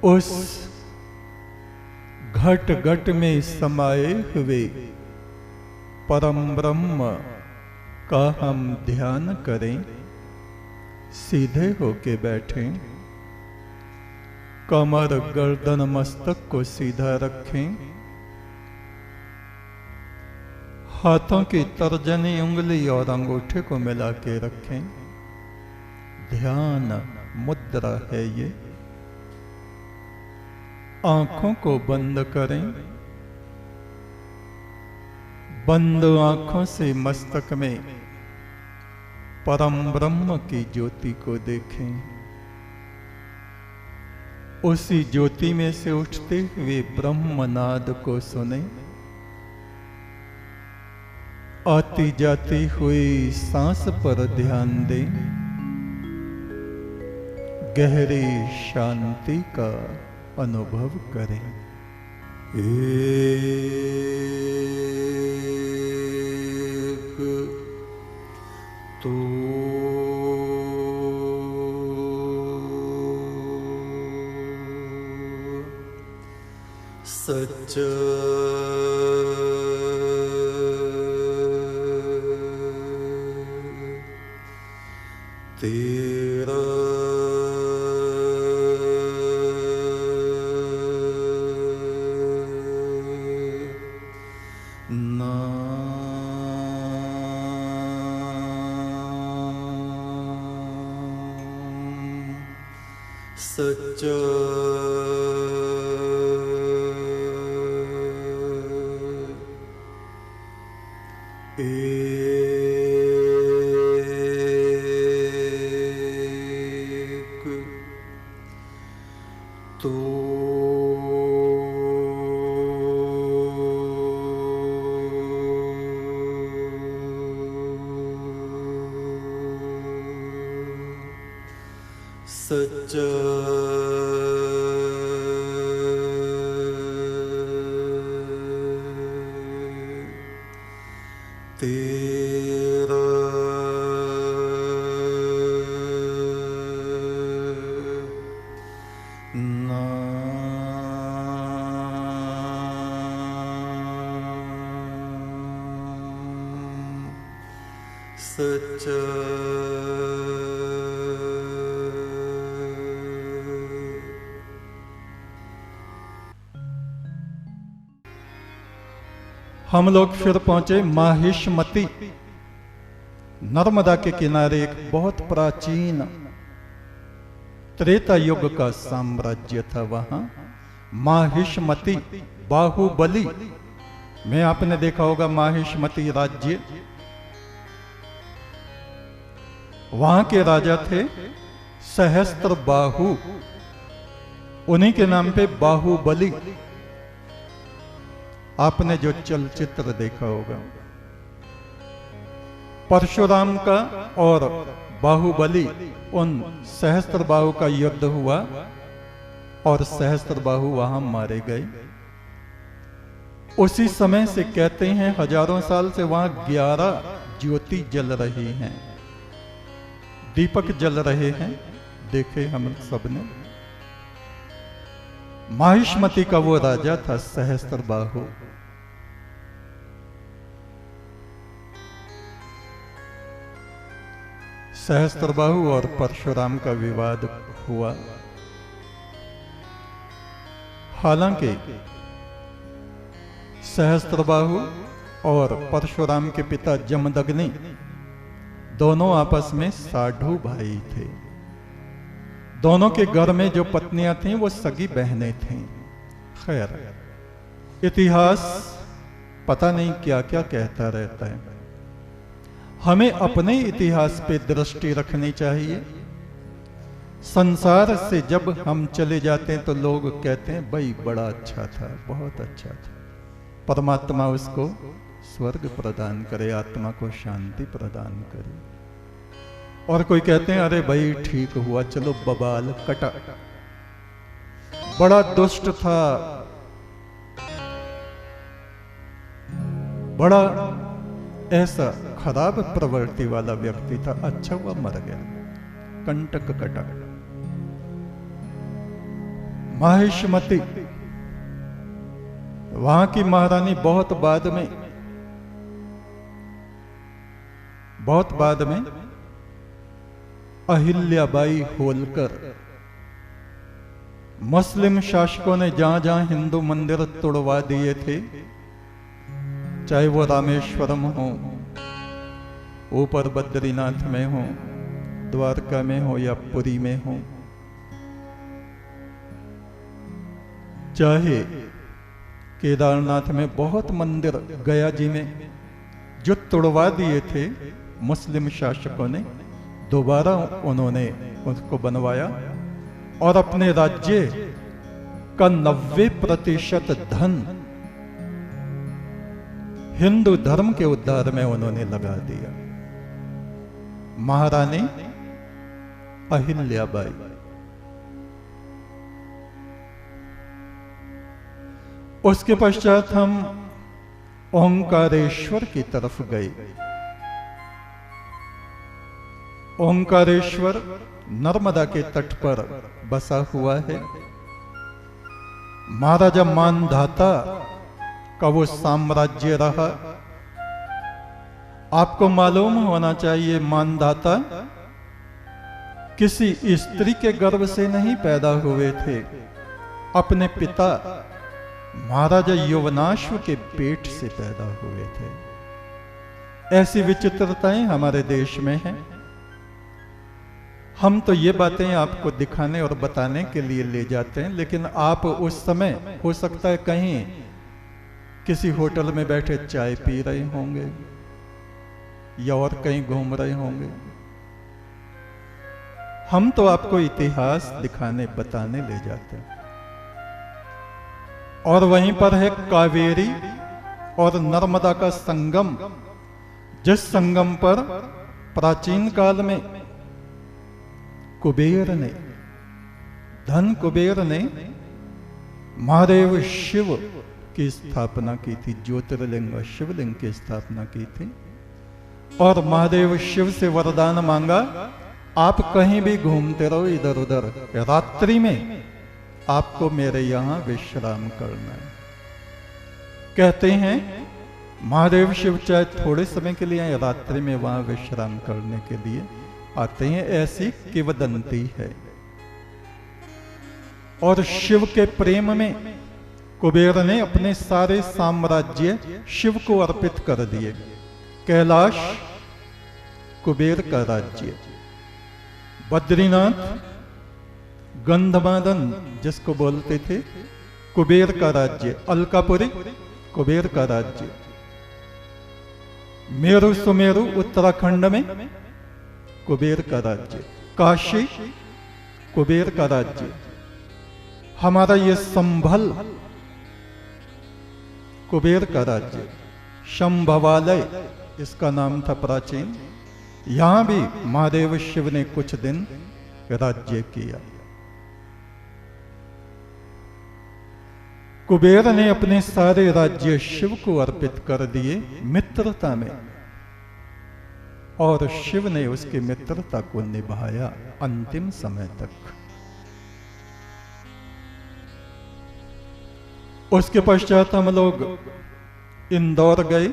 उस घट घट में समाये हुए परम ब्रह्म का हम ध्यान करें। सीधे होके बैठें, कमर गर्दन मस्तक को सीधा रखें, हाथों की तर्जनी उंगली और अंगूठे को मिला के रखें। ध्यान मुद्रा है ये। आंखों को बंद करें। बंद आंखों से मस्तक में परम ब्रह्म की ज्योति को देखें। उसी ज्योति में से उठते हुए ब्रह्मनाद को सुने। आती जाती हुई सांस पर ध्यान दें। गहरी शांति का अनुभव करें। एक तो सच तेरा सच्चा एक तो सच्चा तेरा नाम सच्चा हम लोग फिर पहुंचे माहिष्मती। नर्मदा के किनारे एक बहुत प्राचीन त्रेता युग का साम्राज्य था। वहां माहिष्मती बाहुबली में आपने देखा होगा माहिष्मती राज्य। वहां के राजा थे सहस्त्र बाहु। उन्हीं के नाम पे बाहुबली। आपने जो चलचित्र देखा होगा परशुराम का और बाहुबली, उन सहस्त्र बाहु का युद्ध हुआ और सहस्त्र बाहु वहां मारे गए। उसी समय से कहते हैं हजारों साल से वहां 11 ज्योति जल रही हैं, दीपक जल रहे हैं। देखे हम सबने। माहिष्मती का वो राजा था सहस्त्र बाहु। सहस्त्रबाहु और परशुराम का विवाद हुआ। हालांकि सहस्त्रबाहु और परशुराम के पिता जमदग्नि दोनों आपस में साढ़ू भाई थे। दोनों के घर में जो पत्नियां थीं वो सगी बहनें थीं। खैर, इतिहास पता नहीं क्या क्या कहता रहता है। हमें अपने इतिहास पे दृष्टि रखनी चाहिए। संसार से जब हम चले जाते हैं तो लोग कहते हैं भाई बड़ा अच्छा था, बहुत अच्छा था। परमात्मा उसको स्वर्ग प्रदान करे, आत्मा को शांति प्रदान करे। और कोई कहते हैं अरे भाई ठीक हुआ, चलो बबाल कटा, बड़ा दुष्ट था, बड़ा ऐसा खराब प्रवृत्ति वाला व्यक्ति था, अच्छा हुआ मर गया, कंटक कटा। माहिष्मती, वहां की महारानी बहुत बाद में अहिल्याबाई होलकर। मुस्लिम शासकों ने जहां जहां हिंदू मंदिर तोड़वा दिए थे, चाहे वो रामेश्वरम हो, ऊपर बद्रीनाथ में हो, द्वारका में हो या पुरी में हो, चाहे केदारनाथ में बहुत मंदिर, गया जी में जो तोड़वा दिए थे मुस्लिम शासकों ने, दोबारा उन्होंने उसको बनवाया और अपने राज्य का 90% धन हिंदू धर्म के उद्धार में उन्होंने लगा दिया। महारानी अहिल्याबाई। उसके पश्चात हम ओंकारेश्वर की तरफ गए। ओंकारेश्वर नर्मदा के तट पर बसा हुआ है। महाराजा मानधाता का वो साम्राज्य रहा। आपको मालूम होना चाहिए, मानधाता किसी स्त्री के गर्भ से नहीं पैदा हुए थे, अपने पिता महाराजा यवनाश्व के पेट से पैदा हुए थे। ऐसी विचित्रताएं हमारे देश में हैं। हम तो ये बातें आपको दिखाने और बताने के लिए ले जाते हैं, लेकिन आप उस समय हो सकता है कहीं किसी होटल में बैठे चाय पी रहे होंगे या और कहीं घूम रहे होंगे। हम तो आपको इतिहास दिखाने बताने ले जाते हैं। और वहीं पर है कावेरी और नर्मदा का संगम, जिस संगम पर प्राचीन काल में कुबेर ने, धन कुबेर ने महादेव शिव की स्थापना की थी, ज्योतिर्लिंग शिवलिंग की स्थापना की थी। और महादेव शिव से वरदान मांगा, आप कहीं भी घूमते रहो इधर उधर, रात्रि में आपको मेरे यहां विश्राम करना है। कहते हैं महादेव शिव चाहे थोड़े समय के लिए रात्रि में वहां विश्राम करने के लिए आते हैं, ऐसी किंवदंती है। और शिव के प्रेम में कुबेर ने अपने सारे साम्राज्य शिव को अर्पित कर दिए। कैलाश कुबेर का राज्य, बद्रीनाथ गंधमादन जिसको बोलते थे कुबेर का राज्य, अलकापुरी कुबेर का राज्य, मेरु सुमेरु उत्तराखंड में कुबेर का राज्य, काशी कुबेर का राज्य, हमारा ये संभल कुबेर का राज्य, शंभवालय इसका नाम था प्राचीन। यहां भी महादेव शिव ने कुछ दिन राज्य किया। कुबेर ने अपने सारे राज्य शिव को अर्पित कर दिए मित्रता में, और शिव ने उसकी मित्रता को निभाया अंतिम समय तक। उसके पश्चात हम लोग इंदौर गए।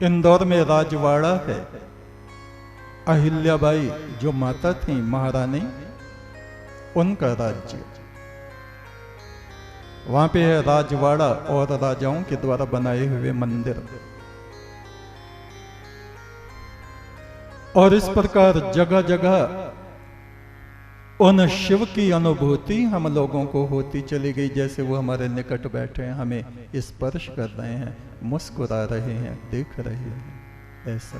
इंदौर में राजवाड़ा है। अहिल्याबाई जो माता थी महारानी, उनका राज्य वहां पे है। राजवाड़ा और राजाओं के द्वारा बनाए हुए मंदिर। और इस प्रकार जगह जगह उन शिव की अनुभूति हम लोगों को होती चली गई, जैसे वो हमारे निकट बैठे हैं, हमें स्पर्श कर रहे हैं, मुस्कुरा रहे हैं, देख रहे हैं। ऐसा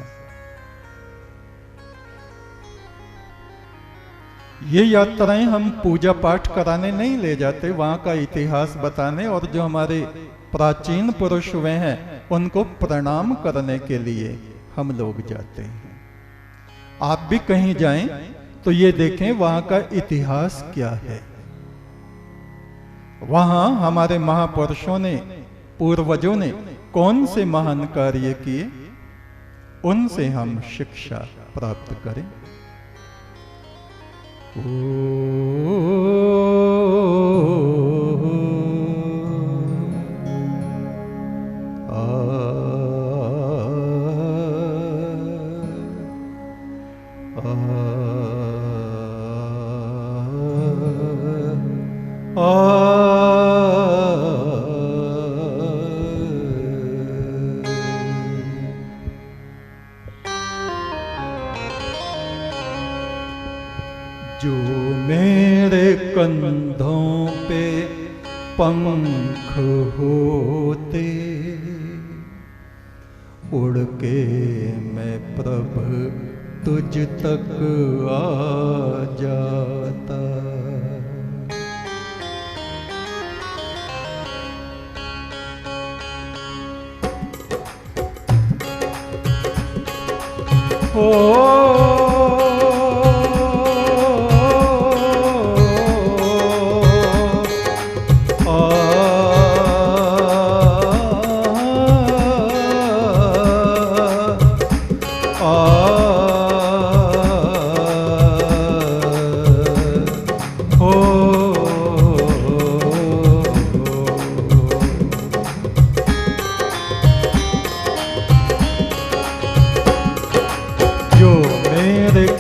ये यात्राएं हम पूजा पाठ कराने नहीं ले जाते, वहां का इतिहास बताने और जो हमारे प्राचीन पुरुष हुए हैं उनको प्रणाम करने के लिए हम लोग जाते हैं। आप भी कहीं जाएं तो ये देखें वहां का इतिहास क्या है। वहां हमारे महापुरुषों ने, पूर्वजों ने कौन से महान कार्य किए, उनसे हम शिक्षा प्राप्त करें। जो मेरे कंधों पे पंख होते, उड़ के मैं प्रभु तुझ तक आ जाता।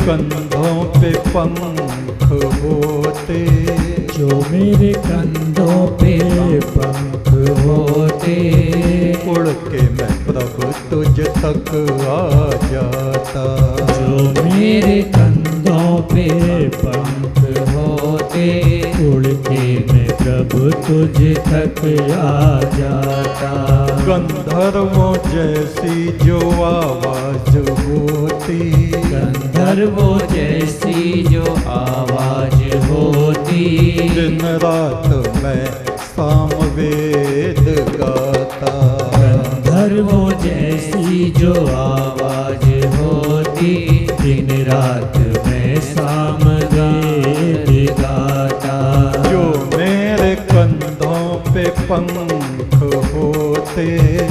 कंधों पे पंख होते, जो मेरे कंधों पे पंख होते, उड़ के मैं प्रभु तुझ तक आ जाता। जो मेरे कंधों पे पंख होते, उड़ के मैं प्रभु तुझ तक आ जाता। गंधर्वों जैसी जो आवाज होती, गंधर्वों जैसी जो आवाज होती, दिन रात मैं सामवेद गाता। गंधर्वों जैसी जो आवाज होती, दिन रात मैं सामवेद गाता। जो मेरे कंधों पे पंख होते,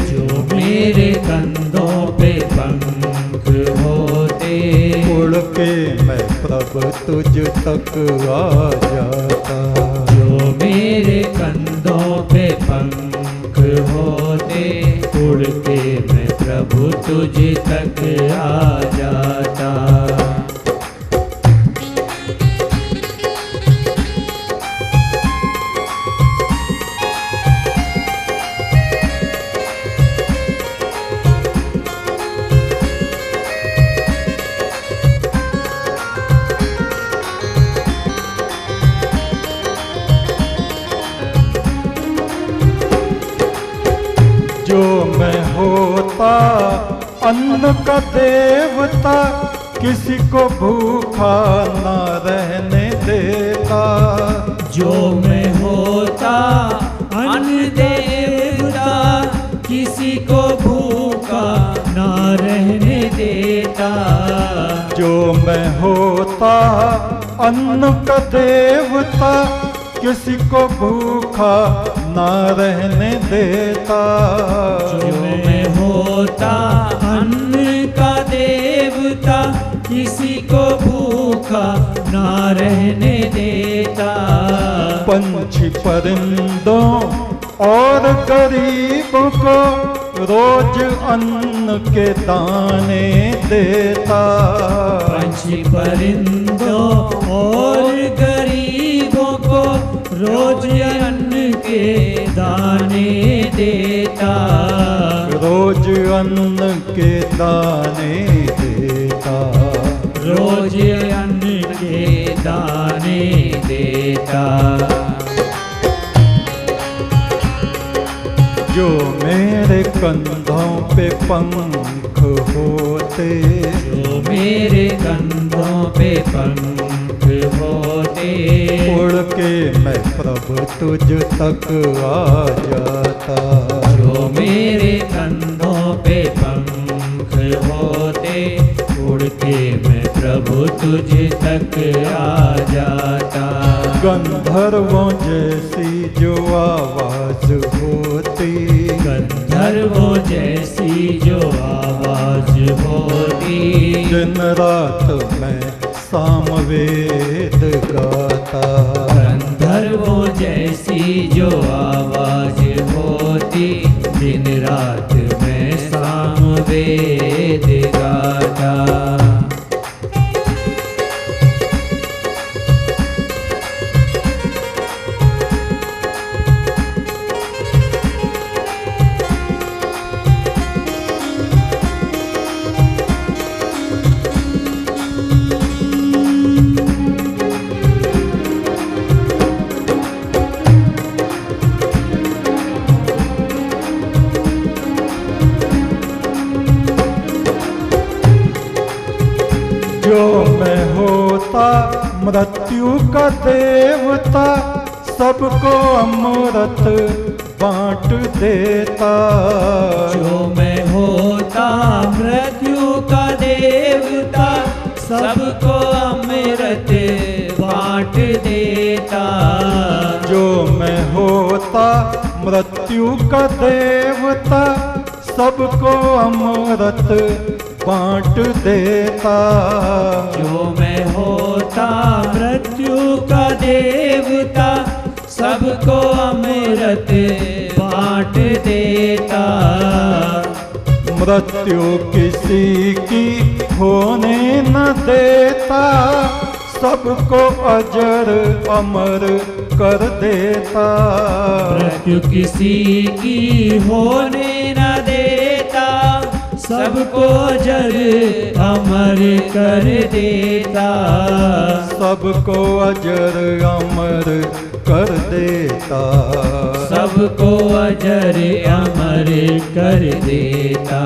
जो मेरे कंधों पे पंख होते, उड़ के मैं प्रभु तुझ तक आ जाता। जो मेरे कंधों पे पंख होते, उड़ के मैं प्रभु तुझ तक आ जाता। जो मैं होता अन्न का देवता, किसी को भूखा न रहने देता। जो मैं होता अन्न देवता, किसी को भूखा ना रहने देता। जो मैं होता अन्न का देवता, किसी को भूखा ना रहने देता। जो मैं होता अन्न का देवता, किसी को भूखा ना रहने देता। पंछी परिंदों और गरीबों को रोज अन्न के दाने देता। पंछी परिंदों और गरीबों को रोज अन्न के दाने देता। रोज अन्न के दाने देता। रोज अन्न के दाने देता। जो मेरे कंधों पे पंख होते, जो मेरे कंधों पे पंख होते, उड़ के मैं प्रभु तुझ तक आ जाता। जो मेरे कंधों पे पंख होते, उड़ के मैं प्रभु तुझ तक आ जाता। गंधर्वों जैसी जो आवाज होती, गंधर्वों जैसी जो आवाज होती, दिन रात मैं सामवेद गाता। गंधर्वों जैसी जो आवाज होती, दिन रात मैं सामवेद गाता। मृत्यु का देवता सबको अमृत बांट देता। जो मैं होता मृत्यु का देवता सबको अमृत बांट देता। जो मैं होता मृत्यु का देवता सबको अमृत बांट देता। जो मैं होता मृत्यु का देवता सबको अमृत बांट देता। मृत्यु किसी की होने न देता सबको अजर अमर कर देता। मृत्यु किसी की होने न देता सबको अजर अमर कर देता। सबको अजर अमर कर देता। सबको अजर अमर कर देता।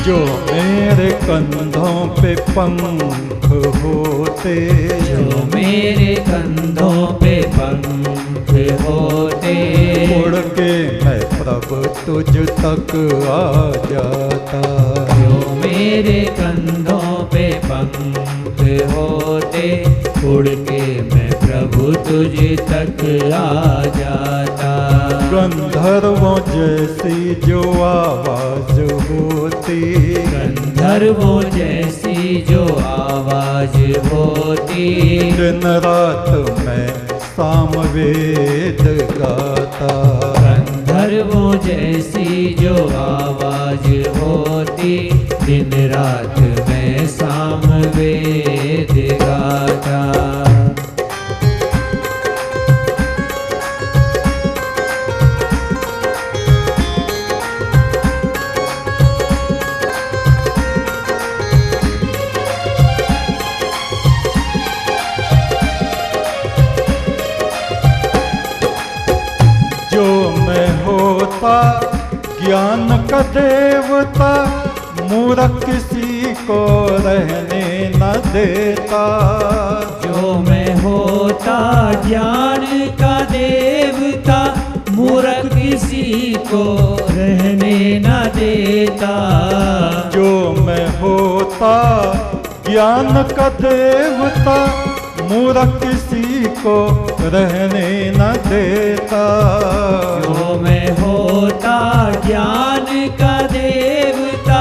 जो मेरे कंधों पे पंख होते, जो मेरे कंधों पे पंख होते, उड़ के मैं प्रभु तुझ तक आ जाता। जो मेरे कंधों पे पंख होते, उड़ के मैं प्रभु तुझ तक आ जाता। गंधर्वों जैसी जो आवाज होती, गंधर्वों जैसी जो आवाज होती, दिन रात मैं सामवेद गाता। गंधर्वों जैसी जो आवाज होती, दिन रात मैं सामवेद गाता। जो मैं होता ज्ञान का देवता मूर्ख किसी को रहने न देता। जो मैं होता ज्ञान का देवता मूर्ख किसी को रहने न देता। जो मैं होता ज्ञान का देवता मूर्ख किसी को रहने न देता। जो मैं होता ज्ञान का देवता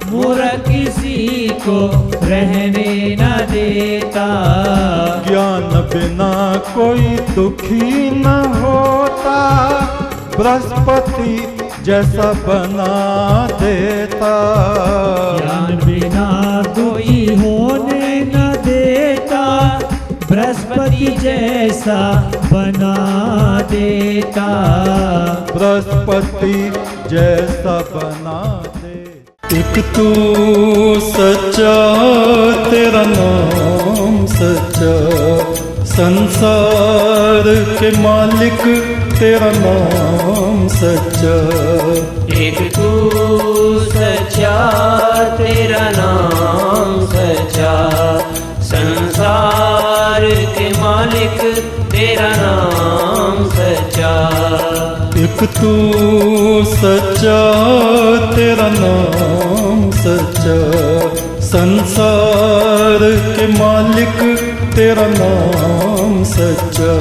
मूर्ख किसी को रहने न देता। ज्ञान बिना कोई दुखी न होता बृहस्पति जैसा बना देता। ज्ञान बिना कोई होने न देता बृहस्पति जैसा बना देता। बृहस्पति जैसा बना दे। एक तू सच्चा तेरा नाम सच्चा, संसार के मालिक तेरा नाम सच्चा। एक तू सच्चा तेरा नाम सच्चा, संसार के मालिक तेरा नाम सच्चा। एक तू सच्चा तेरा नाम सच्चा, संसार के मालिक तेरा नाम सच्चा।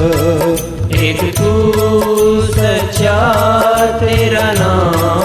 एक तू सच्चा तेरा नाम